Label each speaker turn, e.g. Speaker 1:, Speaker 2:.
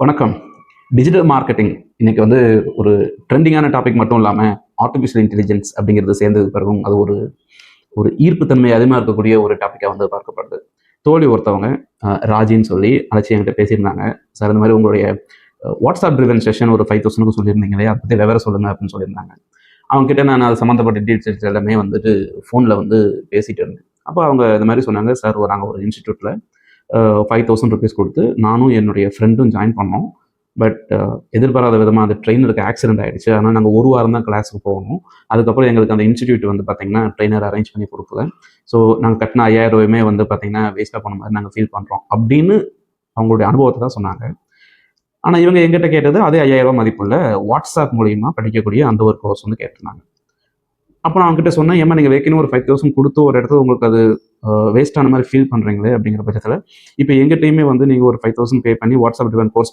Speaker 1: வணக்கம். Digital marketing இன்னைக்கு வந்து ஒரு ட்ரெண்டிங்கான டாபிக் மட்டும் இல்லாமல் ஆர்டிஃபிஷியல் இன்டெலிஜென்ஸ் அப்படிங்கிறது சேர்ந்தது பிறகும் அது ஒரு ஒரு ஈர்ப்புத்தன்மை அதிகமாக இருக்கக்கூடிய ஒரு டாப்பிக்காக வந்து பார்க்கப்படுது. தோழி ஒருத்தவங்க ராஜின்னு சொல்லி அழைச்சி என்கிட்ட பேசியிருந்தாங்க. சார் இந்த மாதிரி உங்களுடைய வாட்ஸ்அப் ட்ரிவன் செஷன் ஒரு 5000 சொல்லியிருந்தீங்களே, அதை பற்றி விவரம் சொல்லுங்கள் அப்படின்னு சொல்லியிருந்தாங்க. அவங்ககிட்ட நான் அது சம்மந்தப்பட்ட டீட்டெயில்ஸ் எல்லாமே வந்துட்டு ஃபோனில் வந்து பேசிகிட்டு இருந்தேன். அப்போ அவங்க இந்த மாதிரி சொன்னாங்க, சார் நாங்கள் ஒரு இன்ஸ்டியூட்டில் 5000 ருபீஸ் கொடுத்து நானும் என்னுடைய ஃப்ரெண்டும் ஜாயின் பண்ணோம். பட் எதிர்பாராத விதமாக அந்த ட்ரெயினருக்கு ஆக்சிடென்ட் ஆகிடுச்சு. அதனால் நாங்கள் ஒரு வாரம் தான் கிளாஸுக்கு போகணும். அதுக்கப்புறம் எங்களுக்கு அந்த இன்ஸ்டியூட் வந்து பார்த்திங்கன்னா ட்ரெயினர் அரேஞ்ச் பண்ணி கொடுக்கல. ஸோ நாங்கள் கட்டின 5000 ரூபாயுமே வந்து பார்த்திங்கன்னா வேஸ்ட்டாக போன மாதிரி நாங்கள் ஃபீல் பண்ணுறோம் அப்படின்னு அவங்களுடைய அனுபவத்தை தான் சொன்னாங்க. ஆனால் இவங்க எங்கிட்ட கேட்டது அதே 5000 ரூபா மதிப்புள்ள வாட்ஸ்அப் மூலியமாக படிக்கக்கூடிய அந்த ஒரு கோர்ஸ் வந்து கேட்டிருந்தாங்க. அப்போ நான் அவங்ககிட்ட சொன்னேன், ஏமா நீங்கள் வேக்கணும் ஒரு 5000 கொடுத்து ஒரு இடத்துல உங்களுக்கு அது வேஸ்ட்டான மாதிரி ஃபீல் பண்ணுறீங்களே அப்படிங்கிற பட்சத்தில் இப்போ எங்கிட்டையுமே வந்து நீங்கள் ஒரு 5000 பே பண்ணி வாட்ஸ்அப் டிவன் கோர்ஸ்